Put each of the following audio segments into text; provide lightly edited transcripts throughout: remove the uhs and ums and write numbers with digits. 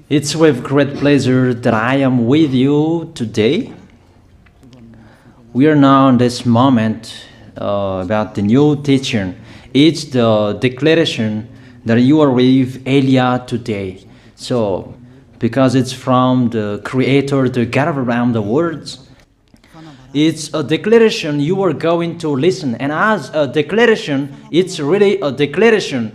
It's with great pleasure that I am with you today. We are now in this moment about the new teaching. It's the declaration that you are with Elia today. So, because it's from the Creator, the God around the words, it's a declaration you are going to listen. And as a declaration, it's really a declaration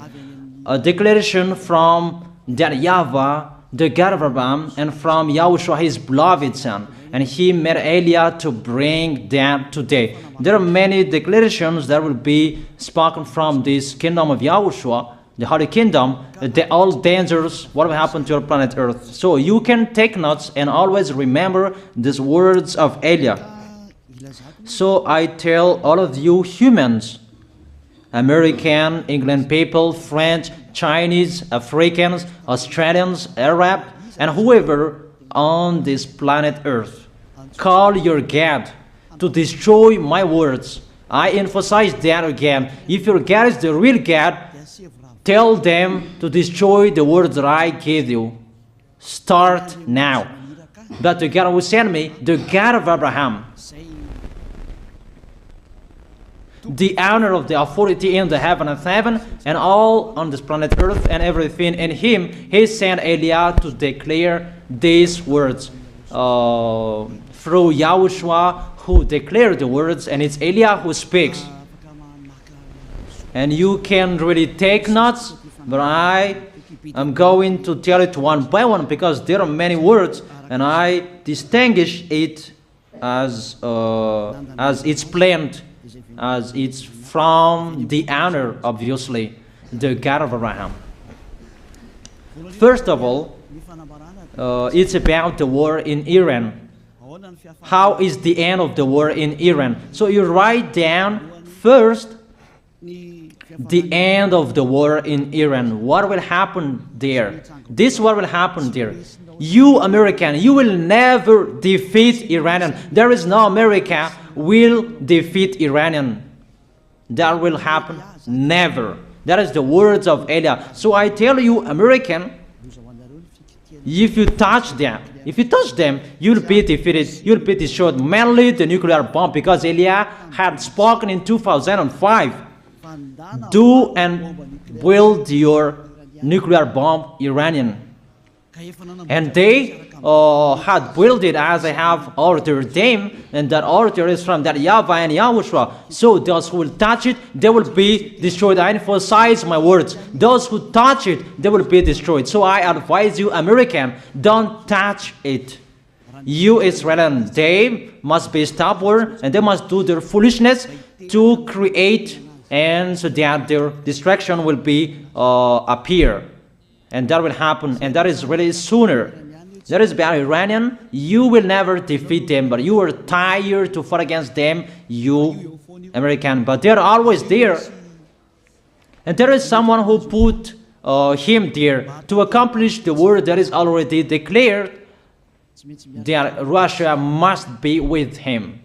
from that YAHVAH, the God of Abraham, and from YAHOSHUAH, his beloved son. And he made Elia to bring them today. There are many declarations that will be spoken from this kingdom of YAHOSHUAH, the Holy Kingdom, all dangers, what will happen to your planet Earth. So you can take notes and always remember these words of Elia. So I tell all of you humans, American, England people, French, Chinese, Africans, Australians, Arab, and whoever on this planet Earth, call your God to destroy my words. I emphasize that again. If your God is the real God, tell them to destroy the words that I gave you. Start now. But the God who sent me, the God of Abraham, the honor of the authority in the heaven of heaven and all on this planet Earth and everything in him, he sent Elia to declare these words through YAHOSHUAH, who declared the words, and it's Elia who speaks. And you can really take notes, but I am going to tell it one by one because there are many words, and I distinguish it as it's planned, as it's from the honor, obviously, the God of Abraham. First of all, it's about the war in Iran. How is the end of the war in Iran? So you write down first the end of the war in Iran. What will happen there? This what will happen there. You American, you will never defeat Iranian. There is no America will defeat Iranian. That will happen never. That is the words of Elia. So I tell you, American, if you touch them, you'll be defeated, you'll be destroyed. Mainly the nuclear bomb, because Elia had spoken in 2005. Do and build your nuclear bomb, Iranian. And they had built it as I have ordered them, and that order is from that YAHVAH and YAHOSHUAH. So those who will touch it, they will be destroyed. I emphasize my words. Those who touch it, they will be destroyed. So I advise you, American, don't touch it. You Israelians, they must be stubborn, and they must do their foolishness to create, and so that their destruction will be appear. And that will happen, and that is really sooner. That is about Iranian. You will never defeat them, but you are tired to fight against them, you American. But they're always there. And there is someone who put him there to accomplish the word that is already declared, that Russia must be with him.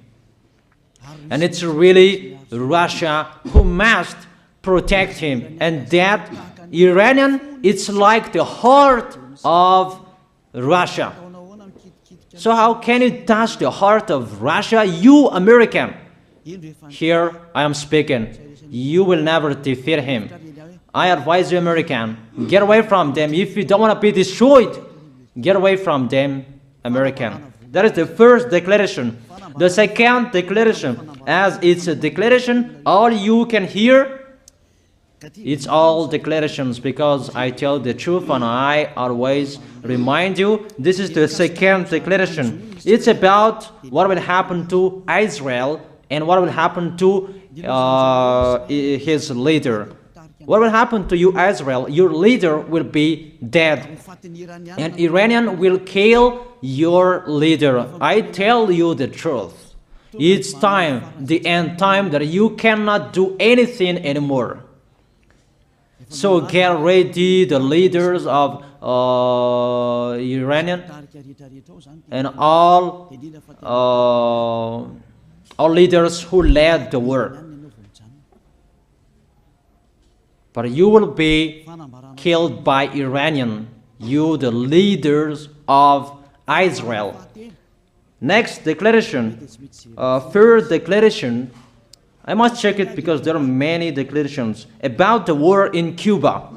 And it's really Russia who must protect him. And that Iranian, it's like the heart of Russia. So how can you touch the heart of Russia? You American. Here I am speaking. You will never defeat him. I advise you, American, get away from them. If you don't want to be destroyed, get away from them, American. That is the first declaration. The second declaration, as it's a declaration, all you can hear, it's all declarations, because I tell the truth and I always remind you, this is the second declaration. It's about what will happen to Israel and what will happen to his leader. What will happen to you, Israel? Your leader will be dead, and Iranian will kill your leader. I tell you the truth. It's time, the end time, that you cannot do anything anymore. So get ready, the leaders of Iranian and all leaders who led the war. But you will be killed by Iranian. you the leaders of Israel. Next declaration, third declaration, I must check it because there are many declarations about the war in Cuba.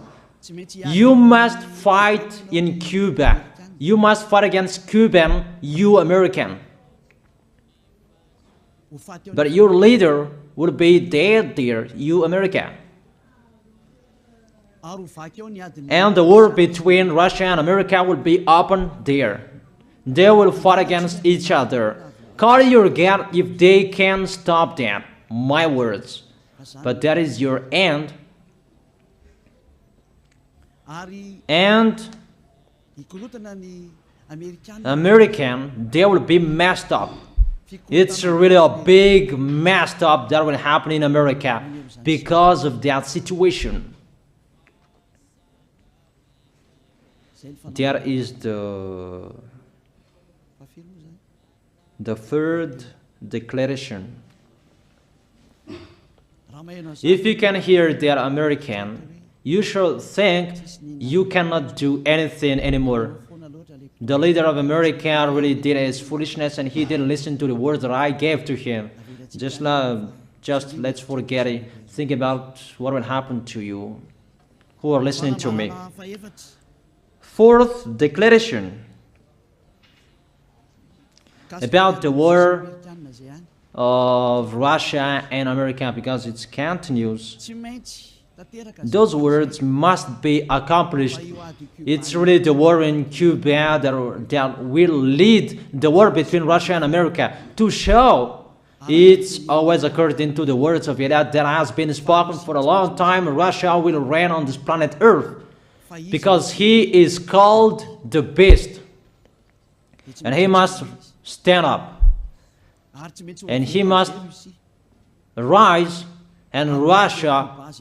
You must fight in Cuba. You must fight against Cuban, you American. But your leader will be dead there, you America. And the war between Russia and America will be open there. They will fight against each other. Call your God if they can stop that. My words. But that is your end. And American, they will be messed up. It's really a big messed up that will happen in America because of that situation. That is the third declaration. If you can hear that American, you should think you cannot do anything anymore. The leader of America really did his foolishness and he didn't listen to the words that I gave to him. Just let's forget it. Think about what will happen to you who are listening to me. Fourth declaration about the war of Russia and America, because it continues. Those words must be accomplished. It's really the war in Cuba that will lead the war between Russia and America to show it's always according to the words of YAH that has been spoken for a long time. Russia will reign on this planet Earth because he is called the beast and he must stand up and he must rise, and Russia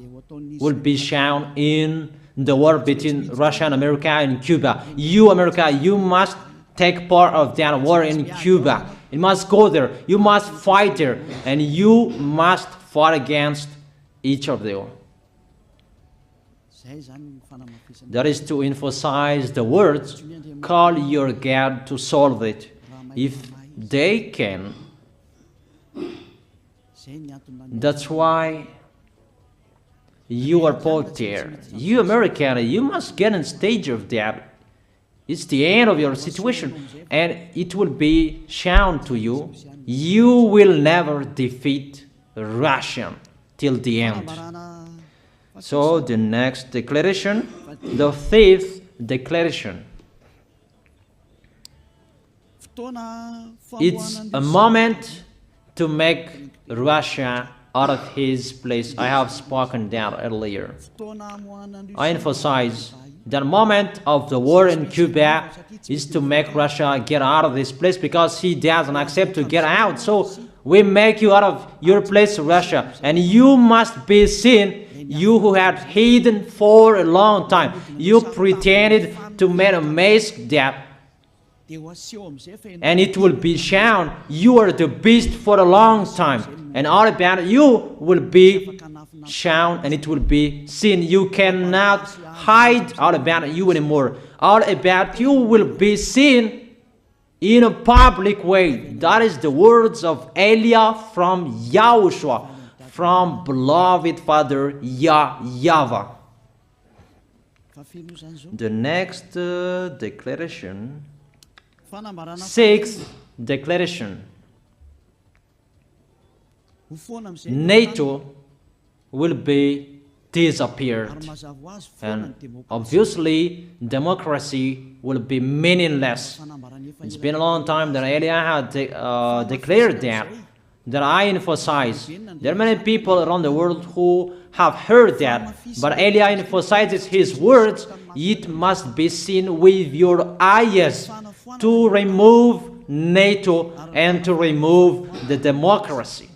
will be shown in the war between Russia and America and Cuba. You, America, you must take part of that war in Cuba. You must go there. You must fight there. And you must fight against each of them. That is to emphasize the words, call your God to solve it. If they can, that's why you are put there. You American, you must get in stage of that. It's the end of your situation and it will be shown to you. You will never defeat Russia till the end. So the next declaration, the fifth declaration. It's a moment to make Russia out of his place. I have spoken that earlier. I emphasize the moment of the war in Cuba is to make Russia get out of this place because he doesn't accept to get out. So we make you out of your place, Russia, and you must be seen. You who had hidden for a long time, you pretended to make a mask that, and it will be shown you are the beast for a long time, and all about you will be shown and it will be seen. You cannot hide all about you anymore. All about you will be seen in a public way. That is the words of Elia from YAHOSHUAH, from beloved Father YAHVAH. The next declaration, sixth declaration. NATO will be disappeared, and obviously democracy will be meaningless. It's been a long time that Elia had declared that I emphasize. There are many people around the world who have heard that, but Elia emphasizes his words. It must be seen with your eyes to remove NATO and to remove the democracy.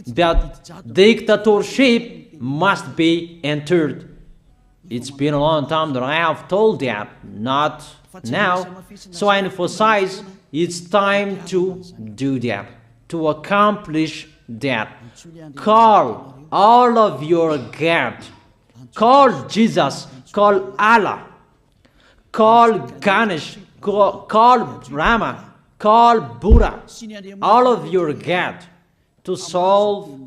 That dictatorship must be entered. It's been a long time that I have told that, not now. So I emphasize it's time to do that, to accomplish that. Call all of your God. Call Jesus. Call Allah. call Ganesh, call Brahma, call Buddha, all of your God, to solve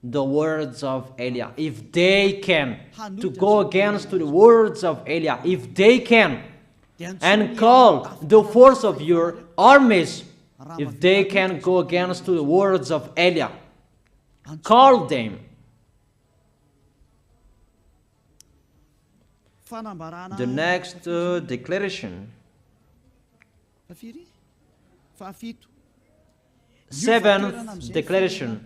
the words of Eliah. If they can, to go against the words of Eliah, if they can, and call the force of your armies, if they can go against the words of Eliah, call them. The next declaration. Seventh declaration.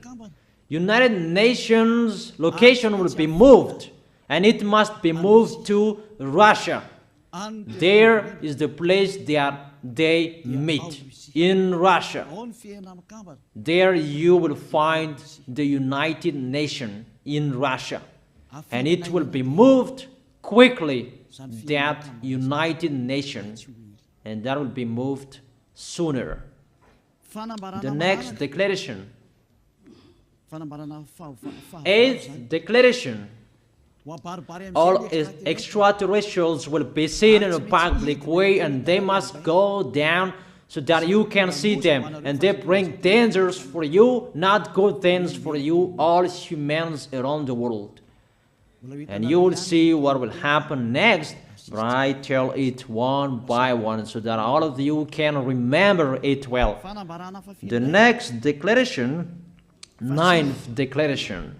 United Nations location will be moved, and it must be moved to Russia. There is the place that they meet, in Russia. There you will find the United Nations in Russia, and it will be moved quickly, that United Nations, and that will be moved sooner. The next declaration. Eighth declaration. All extraterrestrials will be seen in a public way, and they must go down so that you can see them, and they bring dangers for you, not good things for you, all humans around the world. And you will see what will happen next, but I tell it one by one so that all of you can remember it well. The next declaration, ninth declaration.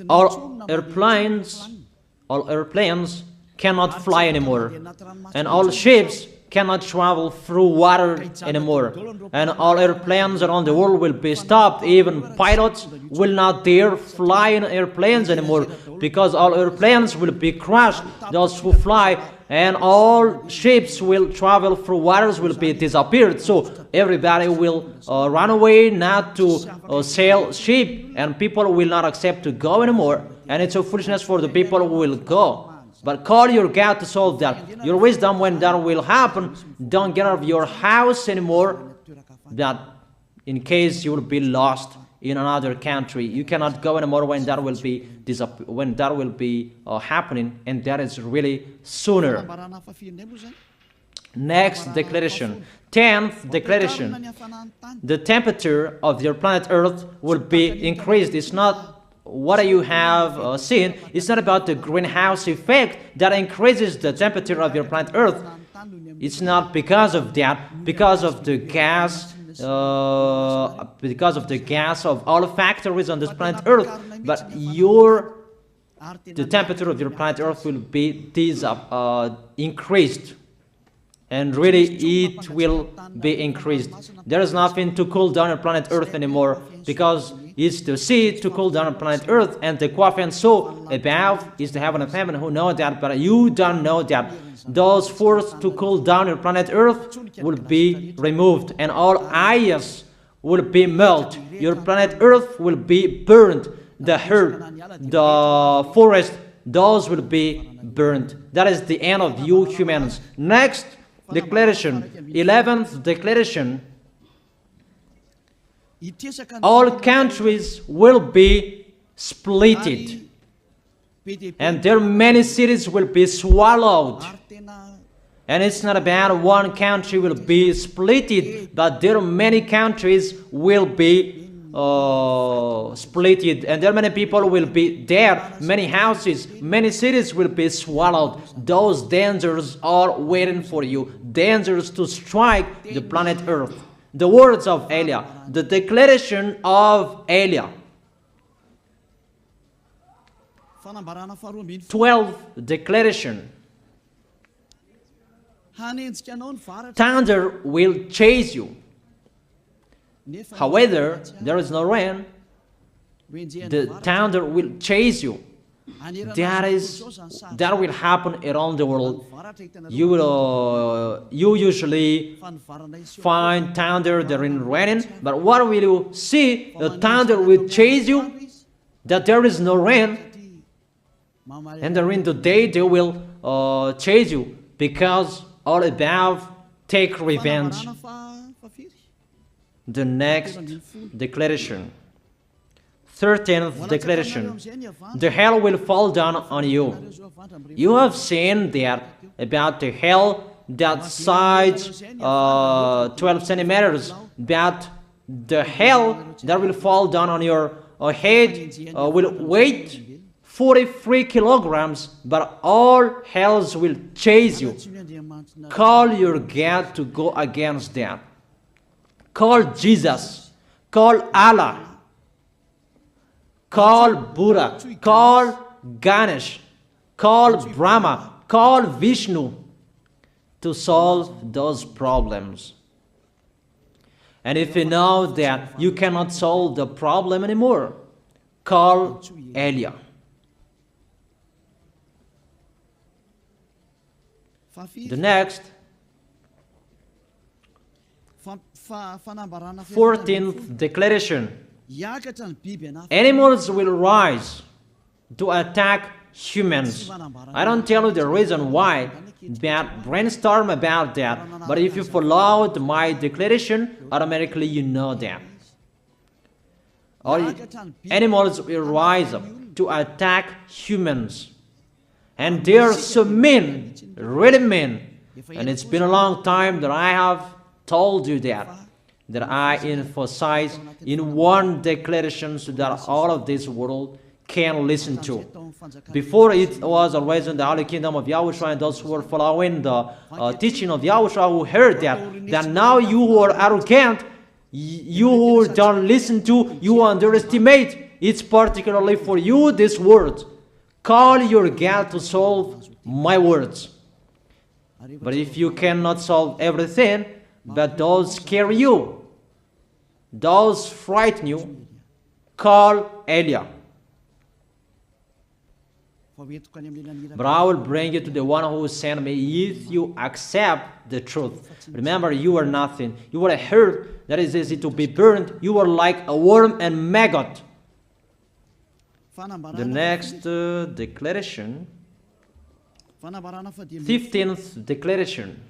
All airplanes cannot fly anymore, and all ships cannot travel through water anymore, and all airplanes around the world will be stopped. Even pilots will not dare fly in airplanes anymore, because all airplanes will be crashed, those who fly, and all ships will travel through waters will be disappeared. So everybody will run away not to sail ship, and people will not accept to go anymore, and it's a foolishness for the people who will go. But call your God to solve that. Your wisdom when that will happen. Don't get out of your house anymore, that in case you will be lost in another country. You cannot go anymore when that will be happening, and that is really sooner. Next declaration. 10th declaration. The temperature of your planet Earth will be increased. It's not what you have seen. It's not about the greenhouse effect that increases the temperature of your planet Earth. It's not because of that, because of the gas, of all factories on this planet Earth. But the temperature of your planet Earth will be increased, and really it will be increased. There is nothing to cool down your planet Earth anymore, because it's the sea to cool down planet Earth, and the Quaf and so above is the heaven of heaven, who know that, but you don't know that. Those forces to cool down your planet Earth will be removed, and all ice will be melted. Your planet Earth will be burned. The earth, the forest, those will be burned. That is the end of you humans. Next declaration, 11th declaration. All countries will be splitted, and their many cities will be swallowed. And it's not about one country will be splitted, but there are many countries will be splitted, and there are many people will be there, many houses, many cities will be swallowed. Those dangers are waiting for you, dangers to strike the planet Earth. The words of Eliah, the declaration of Eliah. 12th declaration. Thunder will chase you. However, there is no rain. The thunder will chase you. That will happen around the world. You usually find thunder during raining, but what will you see? The thunder will chase you, that there is no rain, and during the day they will chase you, because all above take revenge. The next declaration. 13th declaration. The hell will fall down on you. You have seen that about the hell that size 12 centimeters, that the hell that will fall down on your head will weight 43 kilograms, but all hells will chase you. Call your God to go against that. Call Jesus. Call Allah. Call Buddha. Call Ganesh. Call Brahma. Call Vishnu to solve those problems. And if you know that you cannot solve the problem anymore, call Elia. The next, 14th declaration. Animals will rise to attack humans. I don't tell you the reason why, but brainstorm about that. But if you followed my declaration, automatically you know that. All animals will rise up to attack humans. And they are so mean, really mean. And it's been a long time that I have told you that I emphasize in one declaration so that all of this world can listen to. Before it was always in the Holy Kingdom of YAHOSHUAH, and those who were following the teaching of YAHOSHUAH who heard that now you who are arrogant, you who don't listen to, you underestimate. It's particularly for you, this word. Call your God to solve my words. But if you cannot solve everything, but those scare you, those frighten you, call Elia. But I will bring you to the one who sent me if you accept the truth. Remember, you are nothing. You are a herb that is easy to be burned. You are like a worm and maggot. The next declaration, 15th declaration.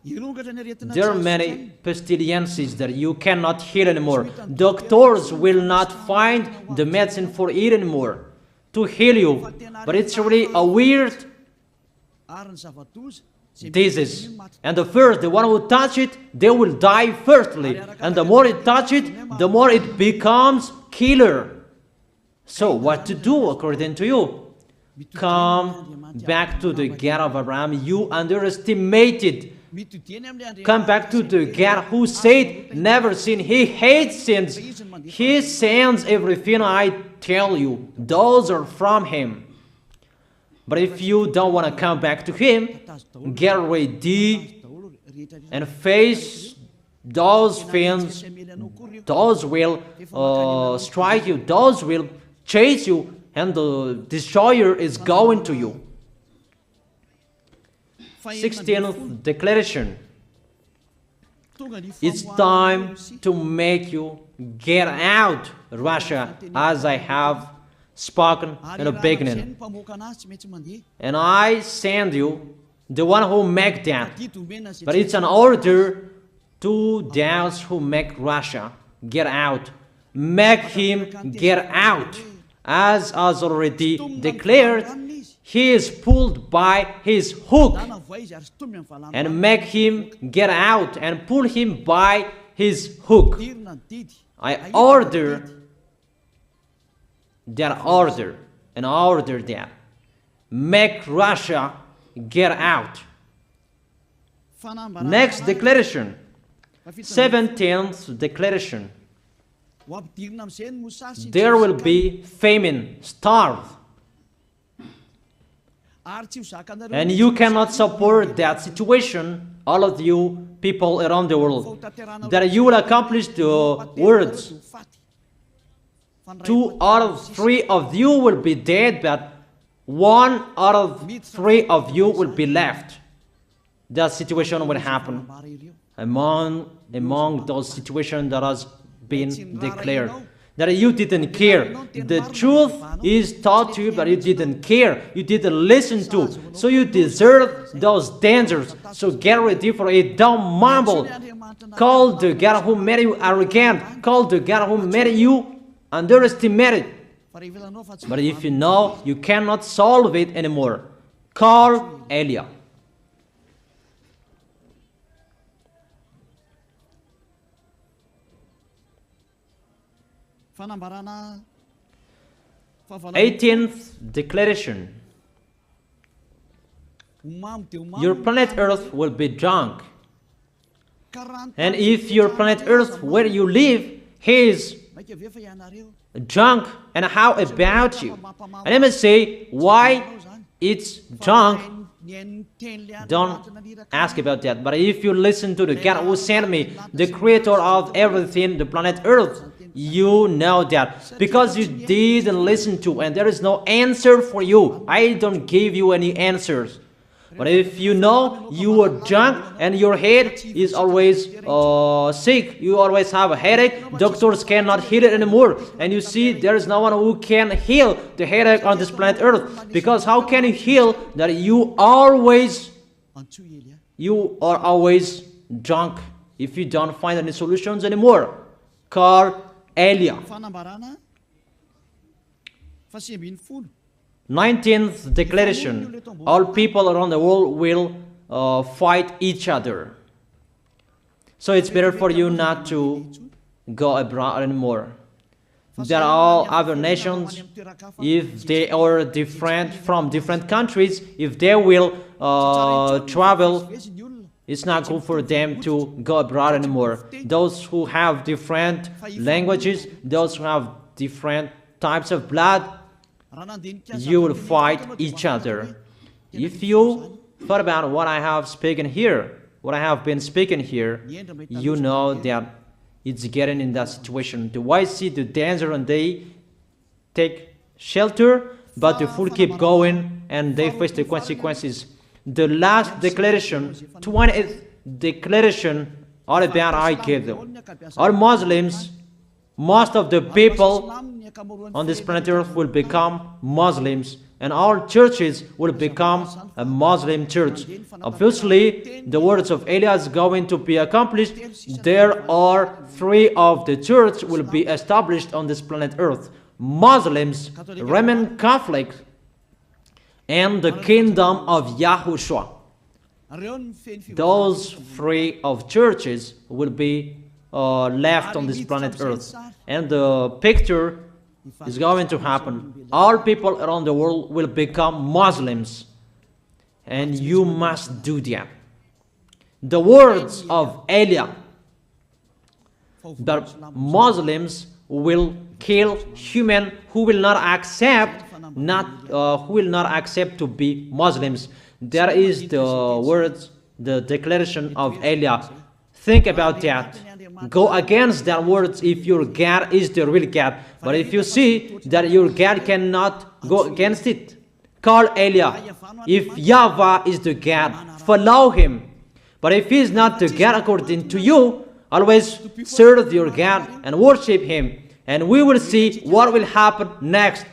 There are many pestilences that you cannot heal anymore. Doctors will not find the medicine for it anymore to heal you. But it's really a weird disease. And the one who touch it, they will die firstly. And the more it touch it, the more it becomes killer. So what to do according to you? Come back to the God of Abraham. You underestimated. Come back to the God who said, never sin. He hates sins. He sends everything I tell you. Those are from Him. But if you don't want to come back to Him, get ready and face those things. Those will strike you. Those will chase you. And the destroyer is going to you. 16th declaration. It's time to make you get out Russia, as I have spoken in the beginning. And I send you the one who make that. But it's an order to those who make Russia get out. Make him get out. As already declared, he is pulled by his hook, and make him get out and pull him by his hook. I order that. Make Russia get out. Next declaration, 17th declaration. There will be famine, starve. And you cannot support that situation, all of you people around the world, that you will accomplish the words. 2 out of 3 of you will be dead, but 1 out of 3 of you will be left. That situation will happen among those situations that has been declared. That you didn't care. The truth is taught to you, but you didn't care. You didn't listen to. So you deserve those dangers. So get ready for it. Don't mumble. Call the God who made you arrogant. Call the God who made you underestimate it. But if you know you cannot solve it anymore, call Eliah. Fanambarana 18th declaration. Your planet Earth will be drunk. And if your planet Earth where you live is drunk, and how about you? And let me say why it's drunk. Don't ask about that. But if you listen to the God who sent me, the creator of everything, the planet Earth, you know that. Because you didn't listen to, and there is no answer for you. I don't give you any answers. But if you know you are drunk and your head is always sick, you always have a headache, doctors cannot heal it anymore. And you see there is no one who can heal the headache on this planet Earth. Because how can you heal that you are always drunk if you don't find any solutions anymore? Call Eliah. 19th declaration. All people around the world will fight each other. So it's better for you not to go abroad anymore. There are all other nations, if they are different from different countries, if they will travel, it's not good for them to go abroad anymore. Those who have different languages, those who have different types of blood, you will fight each other. If you thought about what I have spoken here, what I have been speaking here, you know that it's getting in that situation. The wise see the danger and they take shelter, but the fool keep going and they face the consequences. The last declaration, 20th declaration, all about Al-Qaeda. All Muslims, most of the people on this planet Earth will become Muslims, and all churches will become a Muslim church. Obviously, the words of Eliah is going to be accomplished. There are 3 of the church will be established on this planet Earth: Muslims, Roman Catholics, and the kingdom of YAHOSHUAH. Those 3 of churches will be left on this planet Earth, and the picture is going to happen. All people around the world will become Muslims, and you must do that. The words of Eliah, that Muslims will kill human who will not accept to be Muslims. That is the words, the declaration of Eliah. Think about that. Go against that words if your God is the real God. But if you see that your God cannot go against it, call Eliah. If YAHVAH is the God, follow him. But if he is not the God according to you, always serve your God and worship him. And we will see what will happen next.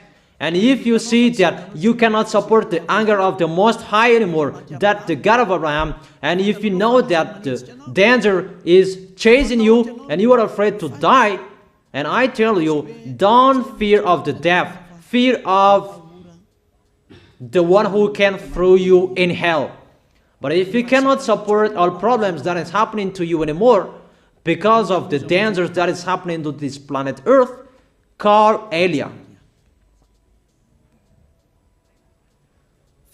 And if you see that you cannot support the anger of the Most High anymore, that the God of Abraham, and if you know that the danger is chasing you and you are afraid to die, and I tell you, don't fear of the death, fear of the one who can throw you in hell. But if you cannot support all problems that is happening to you anymore, because of the dangers that is happening to this planet Earth, call Eliah.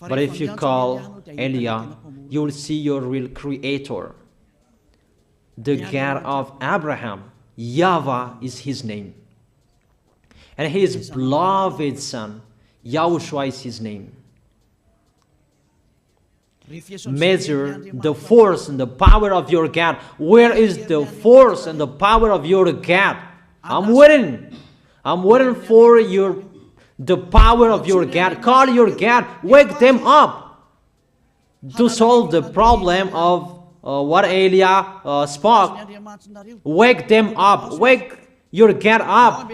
But if you call Eliah, you will see your real creator, the God of Abraham. YAHVAH is his name. And his beloved son, YAHOSHUAH is his name. Measure the force and the power of your God. Where is the force and the power of your God? I'm waiting. I'm waiting for the power of your God. Call your God. Wake them up to solve the problem of what Eliah spoke. Wake them up. Wake your God up.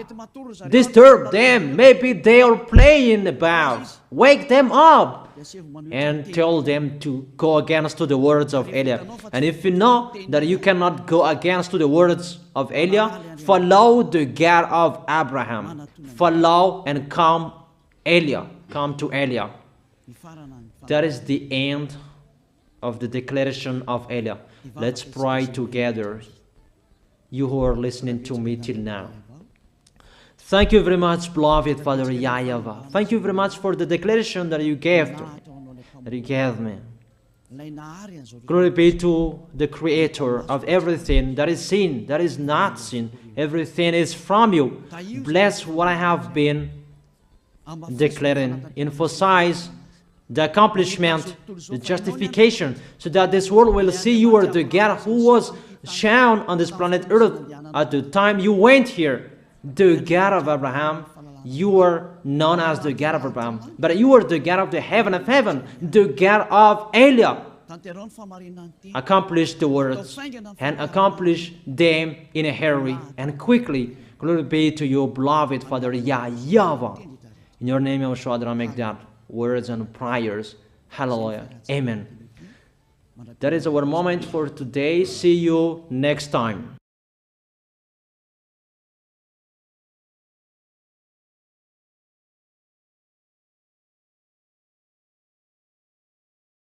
Disturb them. Maybe they are playing about. Wake them up. and tell them to go against to the words of Eliah. And if you know that you cannot go against to the words of Eliah, follow the God of Abraham. Follow and come Eliah. Come to Eliah. That is the end of the declaration of Eliah. Let's pray together, you who are listening to me till now. Thank you very much, beloved Father YAHVAH. Thank you very much for the declaration that you gave to me, that you gave me. Glory be to the Creator of everything that is seen, that is not seen. Everything is from you. Bless what I have been declaring. Emphasize the accomplishment, the justification, so that this world will see you are the God who was shown on this planet Earth at the time you went here. The God of Abraham. You are known as the God of Abraham, but you are the God of the heaven of heaven, the God of Eliah. Accomplish the words and accomplish them in a hurry and quickly. Glory be to you, beloved Father YAHVAH. In your name, YAHOSHUAH, I make that words and prayers. Hallelujah. Amen. That is our moment for today. See you next time.